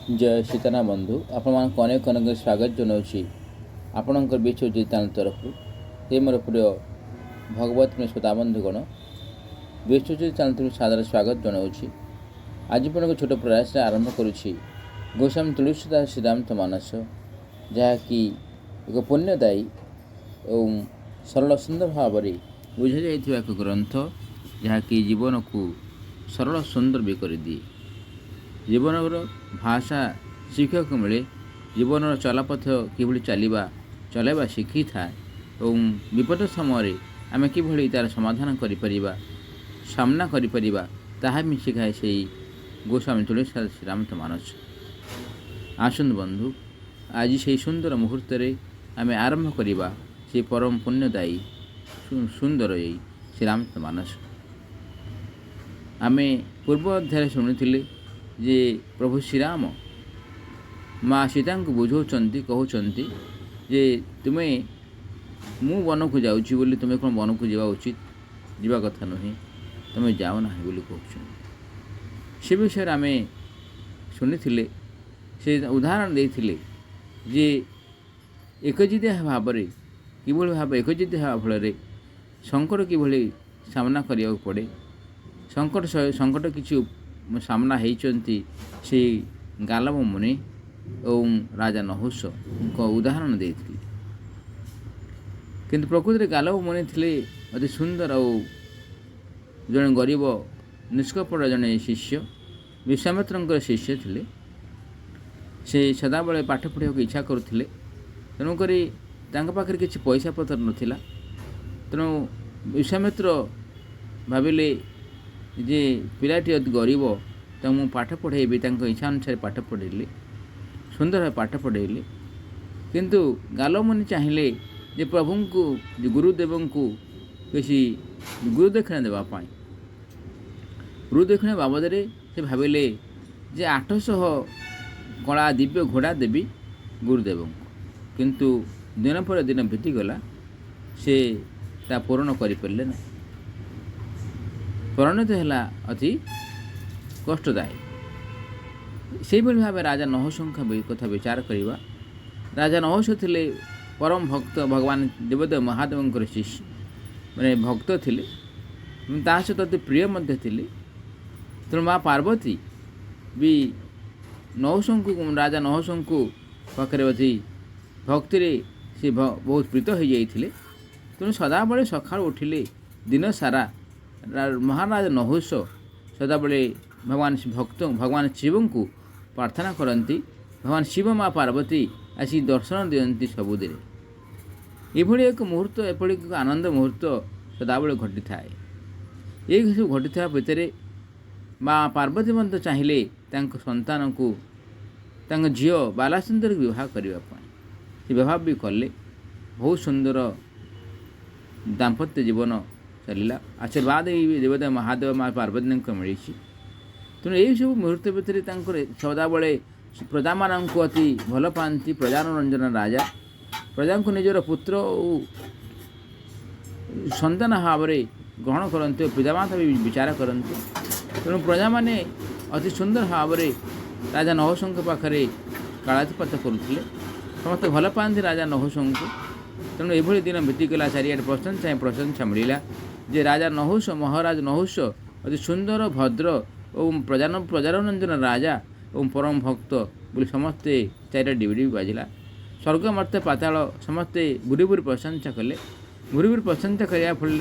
जय सीताराम बंधु आपण अनेक अनेक स्वागत जनावि आपणकर विश्वजित चैनल तरफ ये मोर प्रिय भगवत श्रोता बंधुगण विश्वजित चैनल तरफ सादर स्वागत जनावि आज एक छोट प्रयास आरंभ करुच्ची गोस्वामी तुलसीदास श्रीरामचरित मानस जहाँकि एक पुण्यदायी और सरल सुंदर भाव में बुझा जाइथिबा एक ग्रंथ जहाँकि जीवन को सरल सुंदर भी कर दिए। जीवन भाषा शिक्षक मिले जीवन चलापथ कि चलैबा शिखी था और विपद समय आम कि तार समाधान करिपरिबा सामना करिपरिबा ताहा भी शिखाए से गोस्वामी तुलसीदास श्रीरामचरित मानस। आसुन बंधु आज से सुंदर मुहूर्त आम आरंभ करवा से परम पुण्यदायी सुंदर यही श्रीरामचरित मानस। आमे पूर्व अध्याय शुणुले जे प्रभु श्रीराम माँ सीता को बुझाऊँच कहते जे तुम्हें मु वन को जाऊँगी बोली तुम्हें कौन वन को जावा उचित जीवा कथा नुहे तुम्हें जाओ ना बोली कहते से विषय आम शुणी से उदाहरण देते जे एकजिदिया भाव कि भाव एकजिदिया फल संकट कि सामना करने पड़े संकट किसी सामना होती से गालव मुनि और राजा नहुष को उदाहरण देते किंतु प्रकृति गालव मुनि थे अति सुंदर और जड़े गरीब निष्कपट जड़े शिष्य विश्वामित्र शिष्य थे से सदाबले पाठ पढ़ा इच्छा करुले तेणुक पाखे किसी पैसा पतर नाला तेणु विश्वामित्र भाविले जे पिलाटी अति गरीब तो मुझे पाठ पढ़ेबी इच्छा अनुसार पाठ पढ़ेली सुंदर भाव पाठ पढ़ेली किंतु गालव मुनि चाहिए जे प्रभु को गुरुदेव को किसी गुरुदक्षिणा देवाई गुरुदक्षिणा बाबद से भाविले जे 800 कला दिव्य घोड़ा देवी गुरुदेव को किंतु दिन पर दिन बीतीगला से ता पूरण करें ना परिणत है अति कष्टदायी से भाव राजा नहुष कथा विचार करवा। राजा नहुष थे परम भक्त भगवान देवदेव महादेव शिष्य माने भक्त थे सहित अति प्रिय थे तेणु माँ पार्वती भी नहुष को राजा नहुष को पाखे अति भक्ति से बहुत प्रीत हो जाते तेणु सदाबले सका उठिले दिन सारा महाराज नहुष सदाबले भगवान भक्त भगवान शिव को प्रार्थना करती भगवान शिव माँ पार्वती आसी दर्शन दियंती सबुदिन ये एक मुहूर्त एपरी एक आनंद मुहूर्त सदाबले घटी थाए। ये सब घटी था भितर माँ पार्वती मत चाहिए संतान को झील बालासुंदर विवाह करने विवाह भी कले बहुत सुंदर दाम्पत्य जीवन चलला आशीर्वाद देवदेव महादेव माँ पार्वती को मिली तेणु यही सब मुहूर्त भितर सदाबले प्रजा मान अति भल पाती प्रजारंजन राजा प्रजा को निजर पुत्र संतान भाव में ग्रहण करते पितामाता भी विचार करते तेणु प्रजा मैंने अति सुंदर भाव में राजा नहुष पाखे कालातिपात करुले समस्त भल पाती राजा नहुष को तेणु ये दिन बीतीगला चारिआडे प्रशंसा मिलला जे राजा नहुष महाराज नहुष अति सुंदर भद्र और प्रजारंजन राजा और परम भक्त बोली समस्ते चारिटा डिबिडी बाजिला स्वर्ग मर्त्य पाताल समस्ते बुरी बुरी प्रशंसा कले बुरी बुरी प्रशंसा करने फल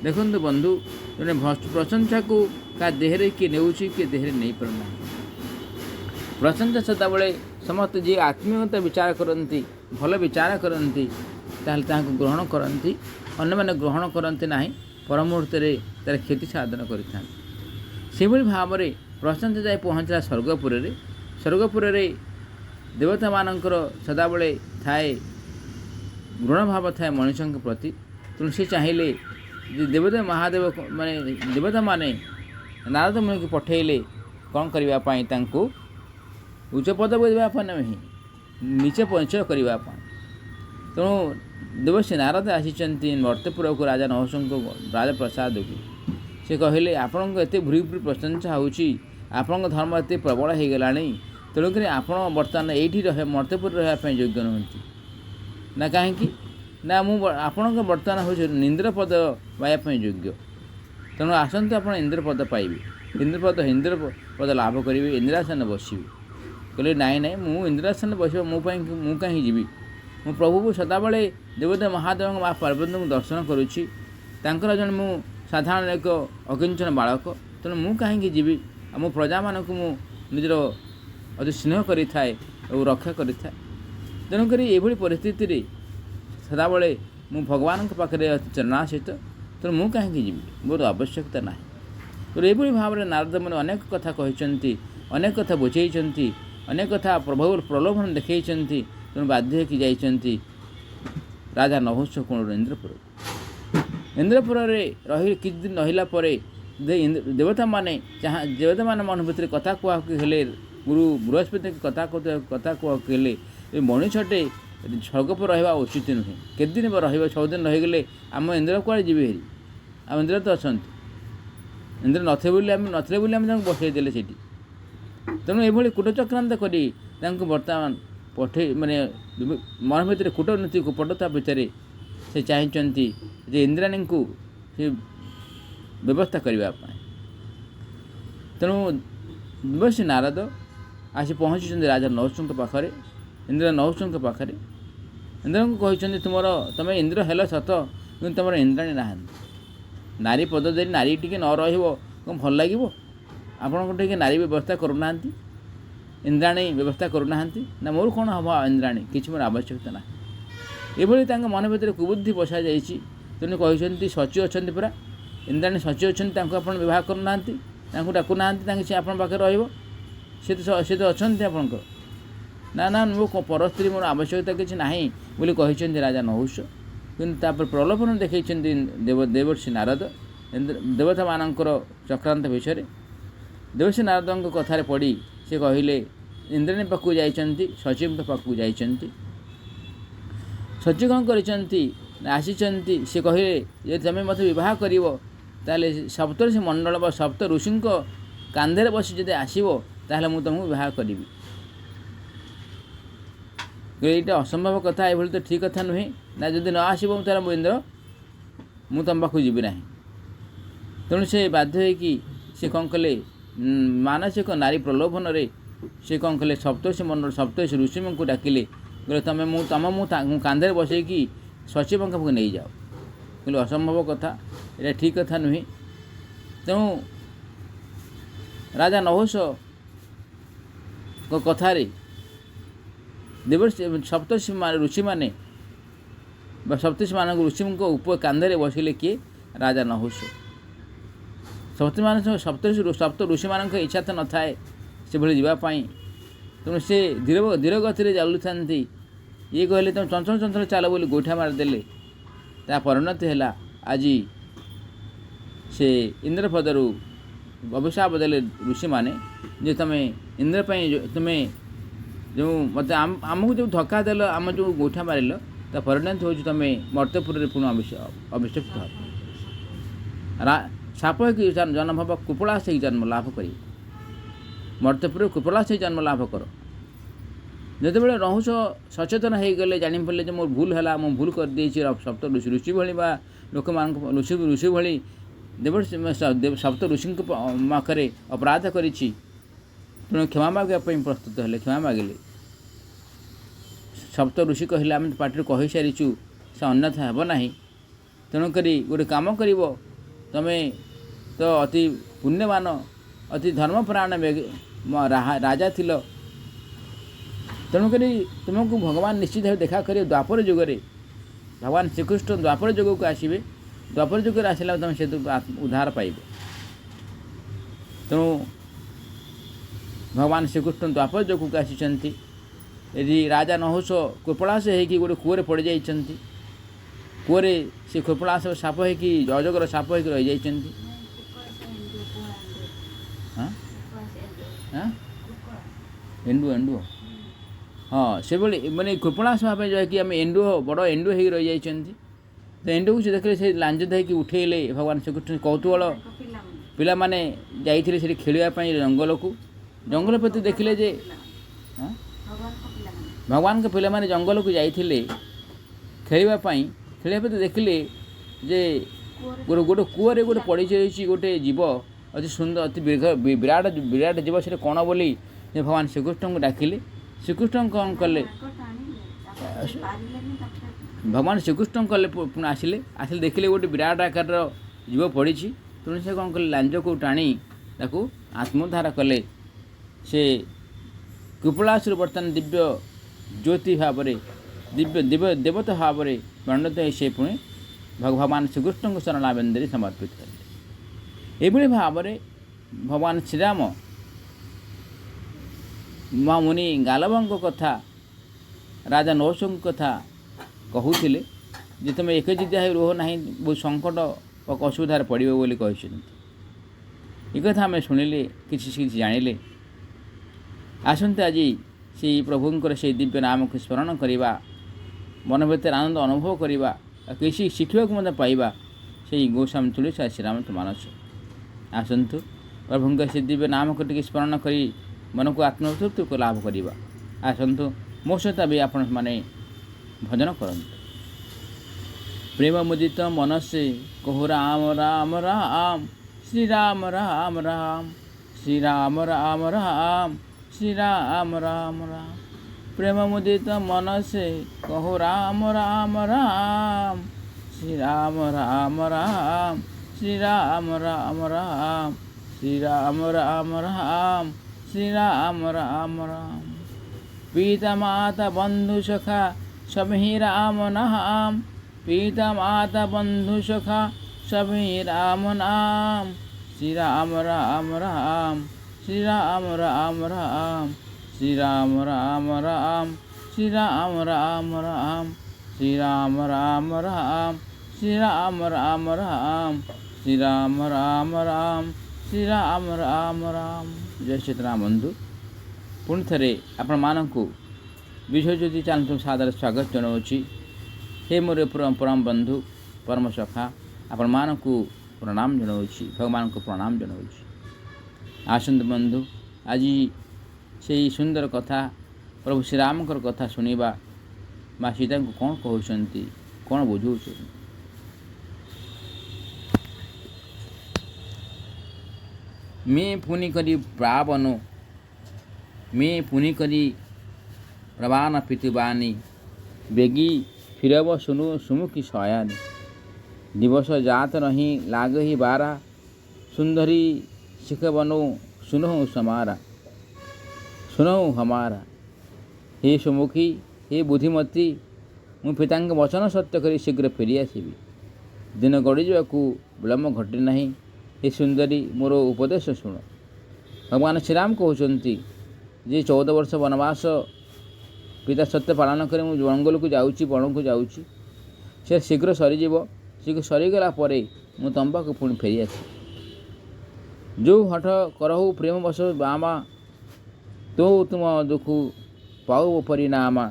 देखु बंधु जड़े प्रशंसा को क्या देहरे किए ने किए देहरे नहीं पारना प्रशंसा सदाबले समस्त जी आत्मीयता विचार करती भल विचार करती ग्रहण करती अन्य मैंने ग्रहण करते ना पर मुहूर्त तार क्षति साधन कर भाव में प्रशंसा जाए पहुँचला स्वर्गपुर देवता मानकर सदाबले थाए गुण भाव थाए मनुष्य प्रति तेणु सी चाहिए देवदेव महादेव माने देवता माने नारद मुनि को पठेले कौन करने उच्च पद देवाई नहीं नीचे परिचय करने तेणु देवश्री नारद आसी मर्त्यपुर को राजा नहुष राजा प्रसाद को से कहले आपण एत भूरी भूरी प्रशंसा होची आपण धर्म एत प्रबल हो गला ତେଣୁକରି ଆପଣ ବର୍ତ୍ତମାନ ଏଇଠି ମର୍ତ୍ତ୍ୟପୁରରେ ରହିବା ପାଇଁ ଯୋଗ୍ୟ ନୁହନ୍ତି। ନା କାହିଁକି ନା ମୁଁ ଆପଣଙ୍କ ବର୍ତ୍ତମାନ ହେଉଛି ଇନ୍ଦ୍ରପଦ ପାଇବା ପାଇଁ ଯୋଗ୍ୟ। ତେଣୁ ଆସନ୍ତୁ ଆପଣ ଇନ୍ଦ୍ରପଦ ପାଇବେ, ଇନ୍ଦ୍ରପଦ ଲାଭ କରିବେ, ଇନ୍ଦ୍ରାସନ ବସିବେ। କହିଲେ ନାଇଁ ନାଇଁ, ମୁଁ ଇନ୍ଦ୍ରାସନ ବସିବ ମୁଁ କାହିଁକି ଯିବି? ମୁଁ ପ୍ରଭୁକୁ ସଦାବେଳେ ଦେବଦେବ ମହାଦେବଙ୍କ ମା ପାର୍ବତୀଙ୍କୁ ଦର୍ଶନ କରୁଛି। ତାଙ୍କର ଜଣେ ମୁଁ ସାଧାରଣ ଏକ ଅକିଞ୍ଚନ ବାଳକ। ତେଣୁ ମୁଁ କାହିଁକି ଯିବି? ଆଉ ମୋ ପ୍ରଜାମାନଙ୍କୁ ମୁଁ ନିଜର ଅତି ସ୍ନେହ କରିଥାଏ ଓ ରକ୍ଷା କରିଥାଏ। ତେଣୁକରି ଏଭଳି ପରିସ୍ଥିତିରେ ସଦାବେଳେ ମୁଁ ଭଗବାନଙ୍କ ପାଖରେ ଅତି ଚରଣାଶ୍ରିତ। ତେଣୁ ମୁଁ କାହିଁକି ଯିବି? ମୋର ଆବଶ୍ୟକତା ନାହିଁ। ତେଣୁ ଏଭଳି ଭାବରେ ନାରଦମାନେ ଅନେକ କଥା କହିଛନ୍ତି, ଅନେକ କଥା ବୁଝେଇଛନ୍ତି, ଅନେକ କଥା ପ୍ରଭୁର ପ୍ରଲୋଭନ ଦେଖାଇଛନ୍ତି। ତେଣୁ ବାଧ୍ୟ ହୋଇକି ଯାଇଛନ୍ତି ରାଜା ନହୁଷ କୋଣରୁ ଇନ୍ଦ୍ରପୁରରେ କିଛି ଦିନ ରହିଲା ପରେ ଦେବତାମାନେ ମନ ଭିତରେ କଥା କୁହାକୁ ହେଲେ, ଗୁରୁ ବୃହସ୍ପତି କଥା କୁହାକୁ ହେଲେ ଏ ମଣିଷଟେ ସ୍ୱର୍ଗପ ରହିବା ଉଚିତ ନୁହେଁ। କେତେଦିନ ରହିବ? 6 ଦିନ ରହିଗଲେ ଆମ ଇନ୍ଦ୍ର କୁଆଡ଼େ ଯିବେ ହେରି? ଆମ ଇନ୍ଦ୍ର ତ ଅଛନ୍ତି। ଇନ୍ଦ୍ର ନଥିଲେ ବୋଲି ଆମେ ତାଙ୍କୁ ବସେଇ ଦେଲେ ସେଠି। ତେଣୁ ଏଭଳି କୂଟଚକ୍ରାନ୍ତ କରି ତାଙ୍କୁ ବର୍ତ୍ତମାନ ମନ ଭିତରେ କୂଟନୀତି କପଟତା ଭିତରେ ସେ ଚାହିଁଛନ୍ତି ଯେ ଇନ୍ଦ୍ରାଣୀଙ୍କୁ ସେ ବ୍ୟବସ୍ଥା କରିବା ପାଇଁ। ତେଣୁ ଦେବର୍ଷି ନାରଦ ଆସି ପହଞ୍ଚିଛନ୍ତି ରାଜା ନହୁଷଙ୍କ ପାଖରେ, ଇନ୍ଦ୍ର ନହୁଷଙ୍କ ପାଖରେ। ଇନ୍ଦ୍ରଙ୍କୁ କହିଛନ୍ତି ତମେ ଇନ୍ଦ୍ର ହେଲ ସତ, କିନ୍ତୁ ତୁମର ଇନ୍ଦ୍ରାଣୀ ନାହାନ୍ତି। ନାରୀ ପଦ ଦେଇ ନାରୀ ଟିକେ ନ ରହିବ କ'ଣ ଭଲ ଲାଗିବ? ଆପଣଙ୍କ ଟିକେ ନାରୀ ବ୍ୟବସ୍ଥା କରୁନାହାନ୍ତି, ଇନ୍ଦ୍ରାଣୀ ବ୍ୟବସ୍ଥା କରୁନାହାନ୍ତି। ନା ମୋର କ'ଣ ହେବ ଇନ୍ଦ୍ରାଣୀ? କିଛି ମୋର ଆବଶ୍ୟକତା ନାହିଁ। ଏଭଳି ତାଙ୍କ ମନ ଭିତରେ କୁବୁଦ୍ଧି ବସାଯାଇଛି। ତେଣୁ କହିଛନ୍ତି ସଚି ଅଛନ୍ତି ପରା, ଇନ୍ଦ୍ରାଣୀ ସଚି ଅଛନ୍ତି, ତାଙ୍କୁ ଆପଣ ବିବାହ କରୁନାହାନ୍ତି, ତାଙ୍କୁ ଡାକୁନାହାନ୍ତି, ସେ ଆପଣଙ୍କ ପାଖରେ ରହିବ। ସେ ତ ଅଛନ୍ତି ଆପଣଙ୍କର। ନା ମୋ ପର ସ୍ତ୍ରୀ ମୋର ଆବଶ୍ୟକତା କିଛି ନାହିଁ ବୋଲି କହିଛନ୍ତି ରାଜା ନହୁଷ। କିନ୍ତୁ ତାପରେ ପ୍ରଲୋଭନ ଦେଖାଇଛନ୍ତି ଦେବର୍ଷି ନାରଦ ଦେବତାମାନଙ୍କର ଚକ୍ରାନ୍ତ ବିଷୟରେ। ଦେବର୍ଷି ନାରଦଙ୍କ କଥାରେ ପଡ଼ି ସେ କହିଲେ ଇନ୍ଦ୍ରାଣୀ ପାଖକୁ ଯାଇଛନ୍ତି, ସଚିଙ୍କ ପାଖକୁ ଯାଇଛନ୍ତି। ସଚି କ'ଣ କରିଛନ୍ତି ନା ଆସିଛନ୍ତି, ସେ କହିଲେ ଯେ ତୁମେ ମୋତେ ବିବାହ କରିବ ତାହେଲେ ସପ୍ତର୍ଷି ମଣ୍ଡଳ ବା ସପ୍ତ ଋଷିଙ୍କ କାନ୍ଧରେ ବସି ଯଦି ଆସିବ ତାହେଲେ ମୁଁ ତୁମକୁ ବିବାହ କରିବି। ଏଇଟା ଅସମ୍ଭବ କଥା, ଏଭଳି ତ ଠିକ୍ କଥା ନୁହେଁ। ନା ଯଦି ନ ଆସିବ ତାହେଲେ ମୁଁ ତୁମ ପାଖକୁ ଯିବି ନାହିଁ। ତେଣୁ ସେ ବାଧ୍ୟ ହୋଇକି ସେ କ'ଣ କଲେ, ମାନସିକ ନାରୀ ପ୍ରଲୋଭନରେ ସେ କ'ଣ କଲେ, ସପ୍ତର୍ଷି ଋଷିଙ୍କୁ ଡାକିଲେ। କହିଲେ ମୁଁ କାନ୍ଧରେ ବସେଇକି ସଚିବଙ୍କ ପାଖକୁ ନେଇଯାଅ। କହିଲେ ଅସମ୍ଭବ କଥା, ଏଇଟା ଠିକ୍ କଥା ନୁହେଁ। ତେଣୁ ରାଜା ନହୁଷ କଥାରେ ସପ୍ତର୍ଷି ଋଷିମାନେ ବା ସପ୍ତର୍ଷିମାନଙ୍କ ଋଷିଙ୍କ କାନ୍ଧରେ ବସିଲେ କିଏ? ରାଜା ନହୁଷ। ସପ୍ତ ଋଷିମାନଙ୍କ ଇଚ୍ଛା ତ ନଥାଏ ସେଭଳି ଯିବା ପାଇଁ। ତେଣୁ ସେ ଧୀର ଗତିରେ ଚାଲୁଥାନ୍ତି। ଇଏ କହିଲେ ତୁମେ ଚଞ୍ଚଳ ଚାଲ ବୋଲି ଗୋଇଠା ମାରିଦେଲେ। ତା ପରିଣତି ହେଲା ଆଜି ସେ ଇନ୍ଦ୍ରପଦରୁ ଅଭିଶାପ ଦେଲେ ଋଷିମାନେ ଯେ ତମେ ଇନ୍ଦ୍ର ପାଇଁ ତୁମେ ଯେଉଁ ମୋତେ ଆମକୁ ଯେଉଁ ଧକ୍କା ଦେଲ, ଆମ ଯେଉଁ ଗୋଇଠା ମାରିଲ, ତା ପରିଣତି ହେଉଛି ତୁମେ ମର୍ତ୍ତ୍ୟପୁରରେ ପୁଣି ଅଭିଷିକ୍ତ ହେବ। ସାପ ହେଇକି ଜନ୍ମ ହେବ, କୁପଳାସ ହେଇକି ଜନ୍ମ ଲାଭ କରିବ। ମର୍ତ୍ତ୍ୟପୁରରେ କୁପଳାସ ହେଇ ଜନ୍ମ ଲାଭ କର। ଯେତେବେଳେ ନହୁଷ ସଚେତନ ହୋଇଗଲେ, ଜାଣିପାରିଲେ ଯେ ମୋର ଭୁଲ ହେଲା, ମୁଁ ଭୁଲ କରିଦେଇଛି, ସପ୍ତ ଋଷି ଭଳି ବା ଲୋକମାନଙ୍କ ଋଷି ଭଳି ସପ୍ତ ଋଷିଙ୍କ ପାଖରେ ଅପରାଧ କରିଛି। ତେଣୁ କ୍ଷମା ମାଗିବା ପାଇଁ ପ୍ରସ୍ତୁତ ହେଲେ, କ୍ଷମା ମାଗିଲେ। ସପ୍ତ ଋଷି କହିଲେ ଆମେ ପାଟିରୁ କହିସାରିଛୁ, ସେ ଅନ୍ୟଥା ହେବ ନାହିଁ। ତେଣୁକରି ଗୋଟେ କାମ କରିବ, ତୁମେ ତ ଅତି ପୁଣ୍ୟବାନ, ଅତି ଧର୍ମପରାୟଣ ରାଜା ଥିଲ। ତେଣୁକରି ତୁମକୁ ଭଗବାନ ନିଶ୍ଚିତ ଭାବେ ଦେଖା କରିବେ ଦ୍ୱାପର ଯୁଗରେ। ଭଗବାନ ଶ୍ରୀକୃଷ୍ଣ ଦ୍ୱାପର ଯୁଗକୁ ଆସିବେ। ଦ୍ୱାପର ଯୁଗରେ ଆସିଲା ତୁମେ ସେ ଉଦ୍ଧାର ପାଇବ। ତେଣୁ ଭଗବାନ ଶ୍ରୀକୃଷ୍ଣ ଦ୍ୱାପର ଯୁଗକୁ ଆସିଛନ୍ତି। ଏଠି ରାଜା ନହୁଷ କୃପଳାସ ହେଇକି ଗୋଟେ କୂଅରେ ପଡ଼ିଯାଇଛନ୍ତି। କୂଅରେ ସେ କୃପଳାସ ସାପ ହେଇକି, ଅଜଗର ସାପ ହେଇକି ରହିଯାଇଛନ୍ତି। ଏଣ୍ଡୁଅ ହଁ, ସେଭଳି ମାନେ କୃପଳାସ ଭାବେ ଯାଇକି ଆମେ ବଡ଼ ଏଣ୍ଡୁଅ ହେଇକି ରହିଯାଇଛନ୍ତି। ତ ଏଣ୍ଡୁଅକୁ ସେ ଦେଖିଲେ, ସେ ଲାଞ୍ଜ ଦେଇକି ଉଠେଇଲେ ଭଗବାନ ଶ୍ରୀକୃଷ୍ଣ। କୌତୁହଳ ପିଲାମାନେ ଯାଇଥିଲେ ସେଠି ଖେଳିବା ପାଇଁ ଜଙ୍ଗଲ ପ୍ରତି ଦେଖିଲେ ଯେ ଭଗବାନଙ୍କ ପିଲାମାନେ ଜଙ୍ଗଲକୁ ଯାଇଥିଲେ ଖେଳିବା ପାଇଁ ଦେଖିଲେ ଯେ ଗୋଟେ କୂଅରେ ଗୋଟେ ପଡ଼ିଯାଇଛି ଗୋଟେ ଜୀବ ଅତି ସୁନ୍ଦର ଅତି ବିରାଟ ଜୀବ ସେଟା କ'ଣ ବୋଲି ଭଗବାନ ଶ୍ରୀକୃଷ୍ଣଙ୍କୁ ଡାକିଲେ। ଶ୍ରୀକୃଷ୍ଣ କ'ଣ କଲେ, ଭଗବାନ ଶ୍ରୀକୃଷ୍ଣ କଲେ ଆସିଲେ ଦେଖିଲେ ଗୋଟେ ବିରାଟ ଆକାରର ଜୀବ ପଡ଼ିଛି। ତେଣୁ ସେ କ'ଣ କଲେ, ଲାଞ୍ଜକୁ ଟାଣି ତାକୁ ଆତ୍ମୋଦ୍ଧାର କଲେ। ସେ କୃପଳାସୁର ବର୍ତ୍ତମାନ ଦିବ୍ୟ ଜ୍ୟୋତି ଭାବରେ ଦେବତା ଭାବରେ ବର୍ଣ୍ଣିତ ହୋଇ ସେ ପୁଣି ଭଗବାନ ଶ୍ରୀକୃଷ୍ଣଙ୍କ ଶରଣାବେନ୍ଦରେ ସମର୍ପିତ କଲେ। ଏଭଳି ଭାବରେ ଭଗବାନ ଶ୍ରୀରାମ ମହାମୁନି ଗାଲବଙ୍କ କଥା, ରାଜା ନହୁଷଙ୍କ କଥା କହୁଥିଲେ ଯେ ତୁମେ ଏକଜିଦିଆ ହୋଇ ରୁହ ନାହିଁ, ବହୁତ ସଙ୍କଟ ଓ ଅସୁବିଧାରେ ପଡ଼ିବ ବୋଲି କହିଛନ୍ତି। ଏକଥା ଆମେ ଶୁଣିଲେ, କିଛି ଜାଣିଲେ। ଆସନ୍ତେ ଆଜି ସେଇ ପ୍ରଭୁଙ୍କର ସେଇ ଦିବ୍ୟ ନାମକୁ ସ୍ମରଣ କରିବା, ମନ ଭିତରେ ଆନନ୍ଦ ଅନୁଭବ କରିବା, କିଛି ଶିଖିବାକୁ ମଧ୍ୟ ପାଇବା ସେଇ ଗୋସ୍ୱାମୀ ତୁଳସୀ ଶ୍ରୀରାମଚନ୍ଦ୍ର ମାନସ। ଆସନ୍ତୁ ପ୍ରଭୁଙ୍କ ସେ ଦିବ୍ୟ ନାମକୁ ଟିକେ ସ୍ମରଣ କରି ମନକୁ ଆତ୍ମତୃପ୍ତି ଲାଭ କରିବା। ଆସନ୍ତୁ ମୋ ସହିତ ବି ଆପଣମାନେ ଭଜନ କରନ୍ତୁ। ପ୍ରେମ ମୁଦିତ ମନସେ କହୁ ରାମ ରାମ ରାମ, ଶ୍ରୀରାମ ରାମ ରାମ, ଶ୍ରୀରାମ ରାମ ରାମ, ଶ୍ରୀରାମ ରାମ ରାମ। ପ୍ରେମ ମୁଦିତ ମନସେ କହୁ ରାମ ରାମ ରାମ, ଶ୍ରୀରାମ ରାମ ରାମ, ଶ୍ରୀରାମ ରାମ ରାମ, ଶ୍ରୀରାମ ରାମ ରାମ, ଶ୍ରୀରାମ ରାମ ରାମ। ପିତା ମାତା ବନ୍ଧୁ ସଖା सब ही राम नाम, पिता माता बंधु सखा सब ही राम नाम, श्री राम राम राम, श्री राम राम राम, श्री राम राम राम, श्री राम राम राम, श्री राम राम राम, श्री राम राम राम, श्री राम राम राम, श्री राम राम राम। जय सीताराम बंधु, पुणी थे आपण मानू विश्वज्योति चैनल सादर स्वागत जनाऊँगी। हे मोर परम बंधु परम सखा, आपण मानू प्रणाम जनाऊँगी, भगवान को प्रणाम जनाऊँगी। आसंत बंधु, आज से सुंदर कथा प्रभु श्रीरामकर कथा शुणा, माँ सीता को कौन कहते कौन बुझाऊँ। मैं पुनि करी प्रावनो, मैं पुनि करी प्रवान पितुबानी, बेगी फिरब सुनु सुमुखी शयानी। दिवस जात नहीं लाग ही बारा, सुंदरी शिख बनो सुनहु समारा, सुनहु हमारा। हे सुमुखी, हे बुद्धिमती, मु पितांग वचन सत्य करी शीघ्र फेरी आसबि। दिन गड़ी जाकू विलम्ब घटे नहीं। हे सुंदरी, मोर उपदेश शुण। भगवान श्रीराम कहते जे 14 वर्ष वनवास पिता सत्य पालन कर जंगल को जाऊँगी, बण को जाऊँगी, से शीघ्र सरीज। शीघ्र सरीगला मु तुम पाक पुणी फेरी आस। जो हठ करहु प्रेम बस बामा, तो तुम दुख पाऊ परिणामा।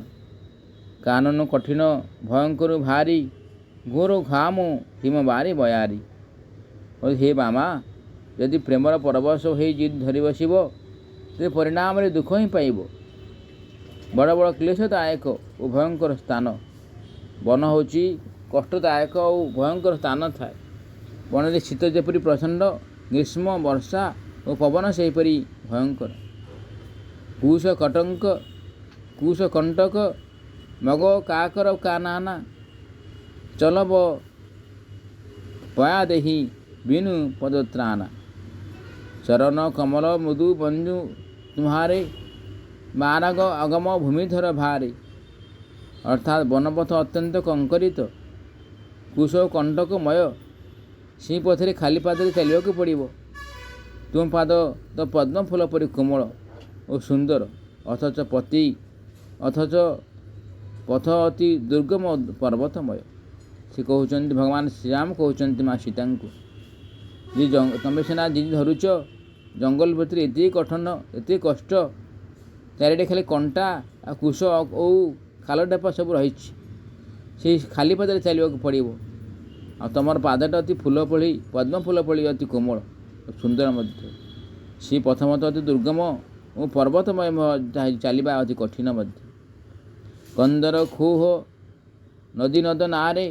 कानन कठिन भयंकर भारी, घोर घाम हिम बारी बयारी। हे बामा, यदि प्रेमर परवश हो जिद धरी बसब, तो परिणाम दुख ही पाइब। बड़ बड़ क्लेशदायक और भयंकर स्थान वन हूँ कष्टदायक और भयंकर स्थान थाए। वन में शीत जपरी प्रचंड, ग्रीष्म वर्षा और पवन सेहीपरि भयंकर। कुश कटंक कुश कंटक मग काकर कानाना, चलब पया देही बिनु पदत्राना। चरण कमल मृदु बंजु तुम्हारे, मारग अगम भूमिधर भारे। अर्थात वनपथ अत्यंत कंकरित, कुश कंटकमय, सी पथरे खाली पादरे चलवाक पड़ो। तुम पाद तो पद्म फूल परि कोमल और सुंदर, अथच पथ अति दुर्गम पर्वतमय। से कहते भगवान श्रीराम कहते माँ सीता को, जी तुम्हें सीना जी धरुच जंगल भितर एत कठिन एत कष्ट, चारिटे खाली कंटा आ कुश और खाल डेपा सब रही, से खाली पादरे चलवाक पड़ो। आ तुम पादटा अति फूल पड़ी पद्म फूल पड़ी अति कोमल सुंदर मध्य। सी प्रथमतः अति दुर्गम ଓ ପର୍ବତମୟ ଚାଲିବା ଅତି କଠିନ ମଧ୍ୟ। କନ୍ଦର ଖୋହ ନଦୀ ନଦ ନାଁରେ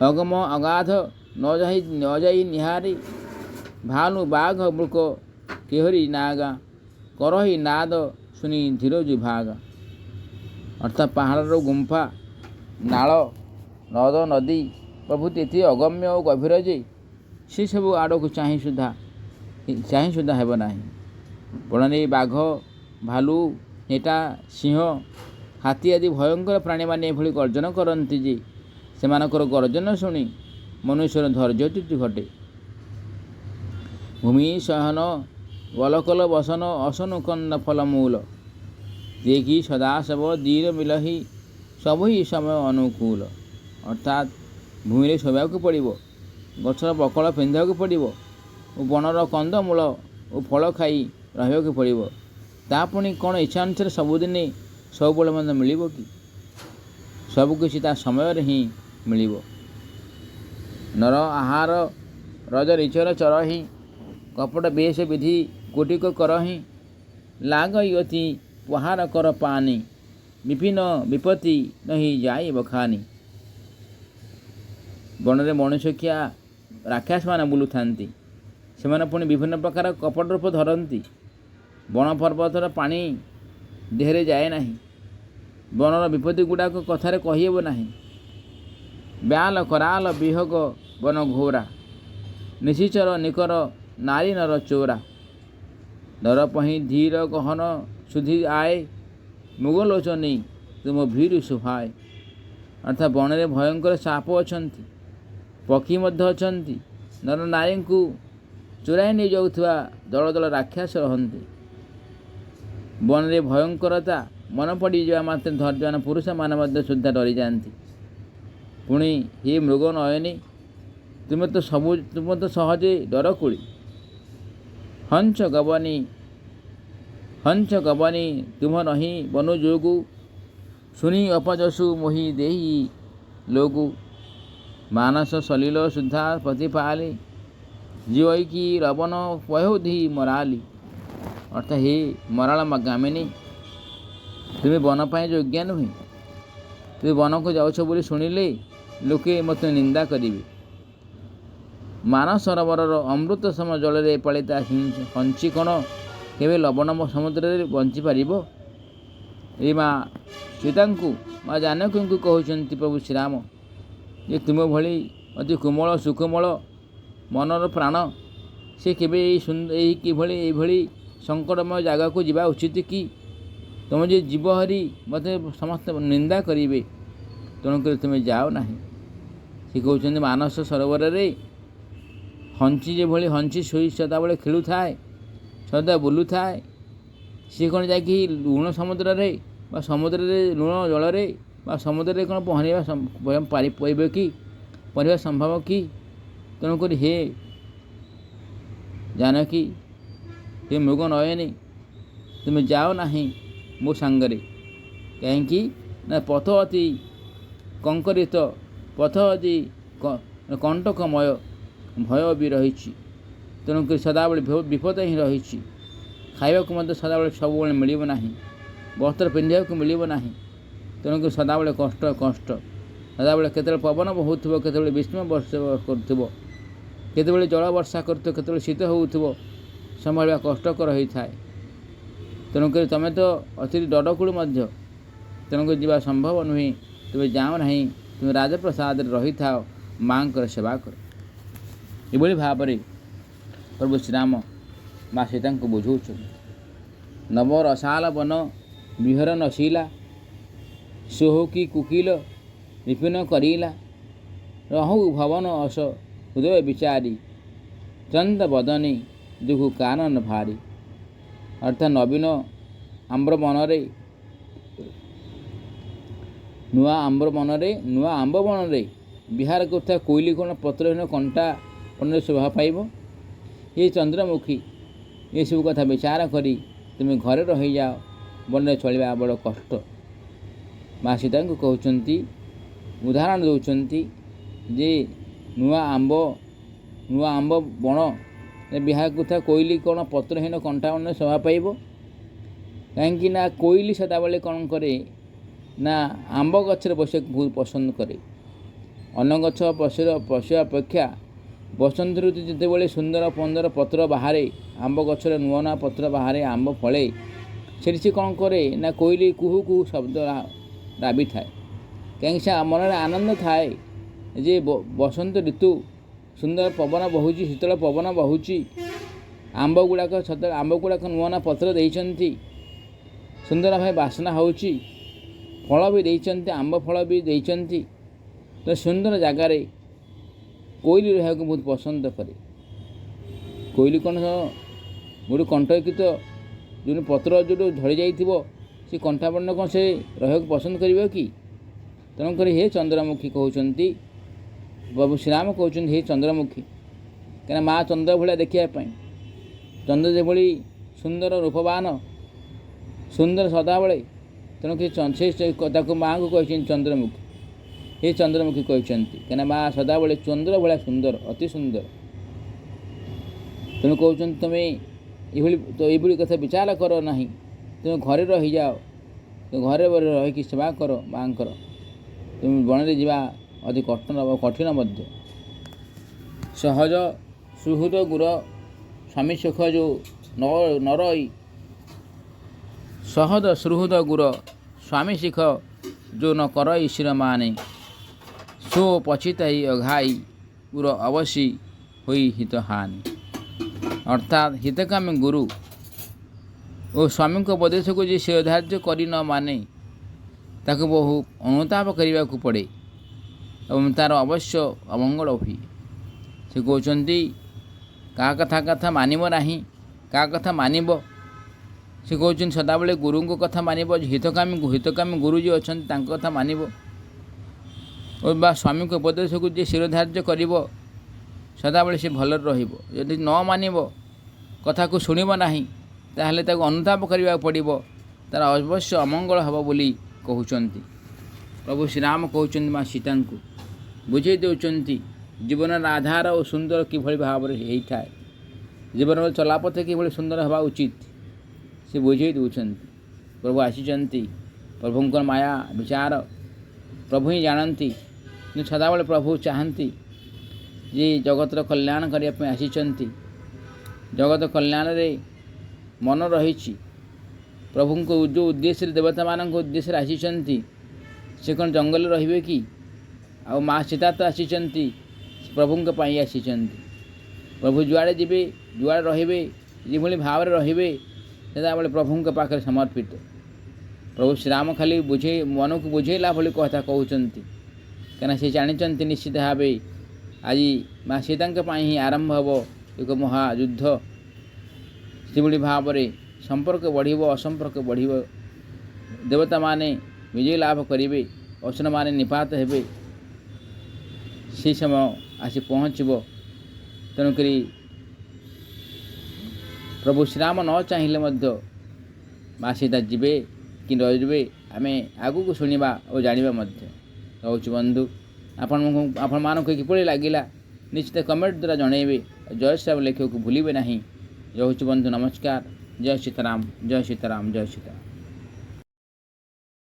ଅଗମ ଅଗାଧ ନ ଯାଇ ନିହାରେ। ଭାନୁ ବାଘ ମୃକ କେହରି ନାଗା କରହି ନାଦ ଶୁଣି ଧୀରଜୁ ଭାଗା। ଅର୍ଥାତ୍ ପାହାଡ଼ର ଗୁମ୍ଫା ନାଳ ନଦ ନଦୀ ପ୍ରଭୃତି ଏତେ ଅଗମ୍ୟ ଓ ଗଭୀର ଯେ ସେସବୁ ଆଡ଼କୁ ଚାହିଁ ସୁଦ୍ଧା ହେବ ନାହିଁ। ବଣରେ ବାଘ ଭାଲୁ ନେଟା ସିଂହ ହାତୀ ଆଦି ଭୟଙ୍କର ପ୍ରାଣୀମାନେ ଏଭଳି ଗର୍ଜନ କରନ୍ତି ଯେ ସେମାନଙ୍କର ଗର୍ଜନ ଶୁଣି ମନୁଷ୍ୟର ଧୈର୍ଯ୍ୟଚ୍ୟୁତି ଘଟେ। ଭୂମି ଶୟନ ବଲକଲ ବସନ ଅସନୁ କନ୍ଦ ଫଲମୂଳ ଦେଇକି ସଦାଶବ ଦୀର ମିଲହି ସବୁ ହିଁ ସମୟ ଅନୁକୂଳ। ଅର୍ଥାତ୍ ଭୂମିରେ ଶୋଇବାକୁ ପଡ଼ିବ, ଗଛର ବକଳ ପିନ୍ଧିବାକୁ ପଡ଼ିବ ଓ ବଣର କନ୍ଦମୂଳ ଓ ଫଳ ଖାଇ ରହିବାକୁ ପଡ଼ିବ। ତା ପୁଣି କ'ଣ ଇଚ୍ଛା ଅନୁସାରେ ସବୁଦିନେ ସବୁବେଳେ ମଧ୍ୟ ମିଳିବ କି? ସବୁକିଛି ତା ସମୟରେ ହିଁ ମିଳିବ। ନର ଆହାର ରଜ ରିଚର ଚରହିଁ କପଟ ବେଶ ବିଧି କୋଟିକ କରହିଁ। ଲାଗ ୟତି ପହାର କର ପାନି ବିଭିନ୍ନ ବିପତ୍ତି ନହି ଯାଇ ବଖାନି। ବଣରେ ମଣିଷଖିଆ ରାକ୍ଷସମାନେ ବୁଲୁଥାନ୍ତି। ସେମାନେ ପୁଣି ବିଭିନ୍ନ ପ୍ରକାର କପଟ ରୂପ ଧରନ୍ତି। ବଣ ପର୍ବତର ପାଣି ଦେହରେ ଯାଏ ନାହିଁ। ବଣର ବିପତ୍ତି ଗୁଡ଼ାକ କଥାରେ କହିହେବ ନାହିଁ। ବ୍ୟାଲ କରାଲ ବିହଗ ବନ ଘୋରା ନିଶିଚର ନିକର ନାରୀ ନର ଚୋରା। ଦର ପହିଁ ଧୀର ଗହନ ସୁଧି ଆଏ ମୁଗଲୋଚନୀ ତୁମ ଭୀରୁ ଶୋଭାଏ। ଅର୍ଥାତ୍ ବଣରେ ଭୟଙ୍କର ସାପ ଅଛନ୍ତି, ପକ୍ଷୀ ମଧ୍ୟ ଅଛନ୍ତି, ନର ନାରୀଙ୍କୁ ଚୋରାଇ ନେଇଯାଉଥିବା ଦଳ ଦଳ ରାକ୍ଷସ ରହନ୍ତି। ବନରେ ଭୟଙ୍କରତା ମନେ ପଡ଼ିଯିବା ମାତ୍ରେ ଧୈର୍ଯ୍ୟବାନ ପୁରୁଷମାନେ ମଧ୍ୟ ସୁଦ୍ଧା ଡରିଯାଆନ୍ତି। ପୁଣି ହେ ମୃଗ ନୟନୀ ତୁମେ ତ ସହଜେ ଡର କୋଳି। ହଂସ ଗବନି ତୁମ ନହିଁ ବନୁ ଯୋଗୁ ଶୁଣି ଅପଯଶୁ ମୋହି ଦେହି ଲୋଗୁ। ମାନସ ସଲିଳ ସୁଦ୍ଧା ପ୍ରତିପାଲି ଜିଇକି ରବନ ପୟୋଧି ମରାଲି। ଅର୍ଥାତ୍ ହେ ମରାଳ ଗାମିନୀ ତୁମେ ବନ ପାଇଁ ଯୋଗ୍ୟ ନୁହେଁ। ତୁମେ ବନକୁ ଯାଉଛ ବୋଲି ଶୁଣିଲେ ଲୋକେ ମୋତେ ନିନ୍ଦା କରିବେ। ମାନ ସରୋବରର ଅମୃତ ସମ ଜଳରେ ପାଳିତା ହଂସୀ କ'ଣ କେବେ ଲବଣ ସମୁଦ୍ରରେ ବଞ୍ଚିପାରିବ? ଏ ମା ସୀତାଙ୍କୁ ମା ଜାନକୀଙ୍କୁ କହୁଛନ୍ତି ପ୍ରଭୁ ଶ୍ରୀରାମ ଯେ ତୁମ ଭଳି ଅତି କୋମଳ ସୁକୋମଳ ମନର ପ୍ରାଣ ସେ କେବେ ଏଇଭଳି ସଙ୍କଟମୟ ଜାଗାକୁ ଯିବା ଉଚିତ କି? ତୁମେ ଯେ ଯିବ ହରି ମୋତେ ସମସ୍ତେ ନିନ୍ଦା କରିବେ, ତେଣୁକରି ତୁମେ ଯାଅ ନାହିଁ। ସେ କହୁଛନ୍ତି ମାନସ ସରୋବରରେ ହଂସୀ ଯେଭଳି ହଂସୀ ଶୋଇ ସଦାବେଳେ ଖେଳୁଥାଏ, ସଦା ବୁଲୁଥାଏ, ସିଏ କ'ଣ ଯାଇକି ଲୁଣ ସମୁଦ୍ରରେ ବା ସମୁଦ୍ରରେ ଲୁଣ ଜଳରେ ବା ସମୁଦ୍ରରେ କ'ଣ ପହଁରିବା ସମ୍ଭବ କି? ତେଣୁକରି ହେ ଜାନକୀ ହେ ମୃଗ ନୟନୀ ତୁମେ ଯାଅ ନାହିଁ ମୋ ସାଙ୍ଗରେ। କାହିଁକି ନା ପଥ ଅତି କଙ୍କରିତ, ପଥ ଅତି କଣ୍ଟକମୟ, ଭୟ ବି ରହିଛି। ତେଣୁକରି ସଦାବେଳେ ବିପଦ ହିଁ ରହିଛି। ଖାଇବାକୁ ମଧ୍ୟ ସବୁବେଳେ ମିଳିବ ନାହିଁ, ବସ୍ତ୍ର ପିନ୍ଧିବାକୁ ମିଳିବ ନାହିଁ। ତେଣୁକରି ସଦାବେଳେ କଷ୍ଟ ସଦାବେଳେ କେତେବେଳେ ପବନ ବହୁଥିବ, କେତେବେଳେ ଗ୍ରୀଷ୍ମ ବର୍ଷା କରୁଥିବ, କେତେବେଳେ ଜଳ ବର୍ଷା କରୁଥିବ, କେତେବେଳେ ଶୀତ ହେଉଥିବ, ସମ୍ଭାଳିବା କଷ୍ଟକର ହୋଇଥାଏ। ତେଣୁକରି ତୁମେ ତ ଅତି ଡରକୁଳି ମଧ୍ୟ, ତେଣୁକରି ଯିବା ସମ୍ଭବ ନୁହେଁ। ତୁମେ ଯାଅ ନାହିଁ, ତୁମେ ରାଜପ୍ରସାଦରେ ରହିଥାଅ, ମାଙ୍କର ସେବା କର। ଏଭଳି ଭାବରେ ପ୍ରଭୁ ଶ୍ରୀରାମ ମା ସୀତାଙ୍କୁ ବୁଝାଉଛନ୍ତି। ନବ ରସାଲ ବନ ବିହର ନଶିଲା ସୋହକି କୁକିଲ ବିପିନ କରିଲା। ରହୁ ଭବନ ଅସ ହୃଦୟ ବିଚାରି ଚନ୍ଦ ବଦନୀ ଦୁଃଖ କାନନ ଭାରି। ଅର୍ଥାତ୍ ନବୀନ ଆମ୍ର ବନରେ ବିହାର କରୁଥିବା କୋଇଲି କ'ଣ ପତ୍ରହୀନ କଣ୍ଟା ବନରେ ଶୋଭା ପାଇବ? ଏ ଚନ୍ଦ୍ରମୁଖୀ ଏସବୁ କଥା ବିଚାର କରି ତୁମେ ଘରେ ରହିଯାଅ, ବନରେ ଚଳିବା ବଡ଼ କଷ୍ଟ। ମା ସୀତାଙ୍କୁ କହୁଛନ୍ତି, ଉଦାହରଣ ଦେଉଛନ୍ତି ଯେ ନୂଆ ଆମ୍ବ ବଣ ବିହାକୁ ଥା କୋଇଲି କ'ଣ ପତ୍ରହୀନ କଣ୍ଟାବନ ଶୋଭା ପାଇବ? କାହିଁକି ନା କୋଇଲି ସଦାବେଳେ କ'ଣ କରେ ନା ଆମ୍ବ ଗଛରେ ବସିବାକୁ ବହୁତ ପସନ୍ଦ କରେ। ଅନ୍ୟ ଗଛ ବସିବା ଅପେକ୍ଷା ବସନ୍ତ ଋତୁ ଯେତେବେଳେ ସୁନ୍ଦର ପନ୍ଦର ପତ୍ର ବାହାରେ, ଆମ୍ବ ଗଛରେ ନୂଆ ନୂଆ ପତ୍ର ବାହାରେ, ଆମ୍ବ ଫଳେ, ସେଠି ସେ କ'ଣ କରେ ନା କୋଇଲି କୁହୁ କୁହୁ ଶବ୍ଦ ରାବିଥାଏ। କାହିଁକି ସେ ମନରେ ଆନନ୍ଦ ଥାଏ ଯେ ବସନ୍ତ ଋତୁ, ସୁନ୍ଦର ପବନ ବହୁଛି, ଶୀତଳ ପବନ ବହୁଛି, ଆମ୍ବ ଗୁଡ଼ାକ ନୂଆ ନୂଆ ପତ୍ର ଦେଇଛନ୍ତି, ସୁନ୍ଦର ଭାବେ ବାସ୍ନା ହେଉଛି, ଫଳ ବି ଦେଇଛନ୍ତି, ଆମ୍ବ ଫଳ ବି ଦେଇଛନ୍ତି। ତ ସୁନ୍ଦର ଜାଗାରେ କୋଇଲି ରହିବାକୁ ବହୁତ ପସନ୍ଦ କରେ। କୋଇଲି କ'ଣ ଗୋଟେ କଣ୍ଟକିତ ଯେଉଁ ପତ୍ର ଯେଉଁଠୁ ଝଡ଼ି ଯାଇଥିବ ସେ କଣ୍ଟାବନ କ'ଣ ସେ ରହିବାକୁ ପସନ୍ଦ କରିବ କି? ତେଣୁକରି ହେ ଚନ୍ଦ୍ରମୁଖୀ କହୁଛନ୍ତି, ପ୍ରଭୁ ଶ୍ରୀରାମ କହୁଛନ୍ତି ହେ ଚନ୍ଦ୍ରମୁଖୀ, କାହିଁକିନା ମା ଚନ୍ଦ୍ର ଭଳିଆ ଦେଖିବା ପାଇଁ, ଚନ୍ଦ୍ର ଯେଭଳି ସୁନ୍ଦର ରୂପବାନ, ସୁନ୍ଦର ସଦାବେଳେ, ତେଣୁକରି ସେ ତାକୁ ମାଆଙ୍କୁ କହିଛନ୍ତି ଚନ୍ଦ୍ରମୁଖୀ, ହେ ଚନ୍ଦ୍ରମୁଖୀ କହିଛନ୍ତି, କାହିଁକିନା ମା ସଦାବେଳେ ଚନ୍ଦ୍ର ଭଳିଆ ସୁନ୍ଦର, ଅତି ସୁନ୍ଦର। ତେଣୁ କହୁଛନ୍ତି ତୁମେ ଏଇଭଳି କଥା ବିଚାର କର ନାହିଁ, ତୁମେ ଘରେ ରହିଯାଅ, ଘରେ ରହିକି ସେବା କର ମାଆଙ୍କର। ତୁମେ ବଣରେ ଯିବା ଅତି କଠିନ ମଧ୍ୟ। ସହଜ ସୁହୃଦ ଗୁର ସ୍ୱାମୀ ସୁଖ ଯେଉଁ ନରଇ, ସହଜ ସୁହୃଦ ଗୁର ସ୍ୱାମୀ ଶିଖ ଯେଉଁ ନ କରଇ ଶିରମାନେ, ସୋ ପଛିତାଇ ଅଘାଇ ଗୁର ଅବଶୀ ହୋଇ ହିତହାନି। ଅର୍ଥାତ୍ ହିତକାମୀ ଗୁରୁ ଓ ସ୍ୱାମୀଙ୍କ ଉପଦେଶକୁ ଯେ ଶିରୋଧାର୍ଯ୍ୟ କରି ନ ମାନେ, ତାକୁ ବହୁ ଅନୁତାପ କରିବାକୁ ପଡ଼େ ଏବଂ ତା'ର ଅବଶ୍ୟ ଅମଙ୍ଗଳ ହୁଏ। ସେ କହୁଛନ୍ତି କାହା କଥା ମାନିବ ନାହିଁ, କାହା କଥା ମାନିବ? ସେ କହୁଛନ୍ତି ସଦାବେଳେ ଗୁରୁଙ୍କ କଥା ମାନିବ, ହିତକାମୀ ଗୁରୁ ଯିଏ ଅଛନ୍ତି ତାଙ୍କ କଥା ମାନିବ, ବା ସ୍ୱାମୀଙ୍କ ଉପଦେଶକୁ ଯିଏ ଶିରୋଧାର୍ଯ୍ୟ କରିବ, ସଦାବେଳେ ସେ ଭଲରେ ରହିବ। ଯଦି ନ ମାନିବ, କଥାକୁ ଶୁଣିବ ନାହିଁ, ତାହେଲେ ତାକୁ ଅନୁତାପ କରିବାକୁ ପଡ଼ିବ, ତା'ର ଅବଶ୍ୟ ଅମଙ୍ଗଳ ହେବ ବୋଲି କହୁଛନ୍ତି। ପ୍ରଭୁ ଶ୍ରୀରାମ କହୁଛନ୍ତି ମା ସୀତାଙ୍କୁ ବୁଝେଇ ଦେଉଛନ୍ତି ଜୀବନର ଆଧାର ଓ ସୁନ୍ଦର କିଭଳି ଭାବରେ ହେଇଥାଏ, ଜୀବନର ଚଲାପଥ କିଭଳି ସୁନ୍ଦର ହେବା ଉଚିତ, ସେ ବୁଝେଇ ଦେଉଛନ୍ତି। ପ୍ରଭୁ ଆସିଛନ୍ତି, ପ୍ରଭୁଙ୍କର ମାୟା ବିଚାର ପ୍ରଭୁ ହିଁ ଜାଣନ୍ତି, କିନ୍ତୁ ସଦାବେଳେ ପ୍ରଭୁ ଚାହାନ୍ତି ଯେ ଜଗତର କଲ୍ୟାଣ କରିବା ପାଇଁ ଆସିଛନ୍ତି। ଜଗତ କଲ୍ୟାଣରେ ମନ ରହିଛି। ପ୍ରଭୁଙ୍କ ଯେଉଁ ଉଦ୍ଦେଶ୍ୟରେ, ଦେବତାମାନଙ୍କ ଉଦ୍ଦେଶ୍ୟରେ ଆସିଛନ୍ତି, ସେ କ'ଣ ଜଙ୍ଗଲରେ ରହିବେ କି? ଆଉ ମା ସୀତା ତ ଆସିଛନ୍ତି, ପ୍ରଭୁଙ୍କ ପାଇଁ ଆସିଛନ୍ତି। ପ୍ରଭୁ ଯୁଆଡ଼େ ଯିବେ, ଯୁଆଡ଼େ ରହିବେ, ଯେଭଳି ଭାବରେ ରହିବେ, ସଦାବେଳେ ପ୍ରଭୁଙ୍କ ପାଖରେ ସମର୍ପିତ। ପ୍ରଭୁ ଶ୍ରୀରାମ ଖାଲି ମନକୁ ବୁଝେଇଲା ଭଳି କଥା କହୁଛନ୍ତି, କାହିଁକିନା ସେ ଜାଣିଛନ୍ତି ନିଶ୍ଚିତ ଭାବେ ଆଜି ମା ସୀତାଙ୍କ ପାଇଁ ହିଁ ଆରମ୍ଭ ହେବ ଏକ ମହାଯୁଦ୍ଧ। ସେଭଳି ଭାବରେ ସମ୍ପର୍କ ବଢ଼ିବ, ଅସମ୍ପର୍କ ବଢ଼ିବ, ଦେବତାମାନେ ବିଜୟ ଲାଭ କରିବେ, ଅସୁରମାନେ ନିପାତ ହେବେ, ସେହି ସମୟ ଆସି ପହଞ୍ଚିବ। ତେଣୁକରି ପ୍ରଭୁ ଶ୍ରୀରାମ ନ ଚାହିଁଲେ ମଧ୍ୟ ମା ସୀତା ଯିବେ କି ରହିବେ, ଆମେ ଆଗକୁ ଶୁଣିବା ଓ ଜାଣିବା ମଧ୍ୟ। ରହୁଛି ବନ୍ଧୁ, ଆପଣମାନଙ୍କୁ କିପରି ଲାଗିଲା ନିଶ୍ଚିତ କମେଣ୍ଟ ଦ୍ୱାରା ଜଣାଇବେ। ଜୟ ଶ୍ରୀରାମ ଲେଖିବାକୁ ଭୁଲିବେ ନାହିଁ। ରହୁଛି ବନ୍ଧୁ, ନମସ୍କାର। ଜୟ ସୀତାରାମ, ଜୟ ସୀତାରାମ, ଜୟ ସୀତାରାମ।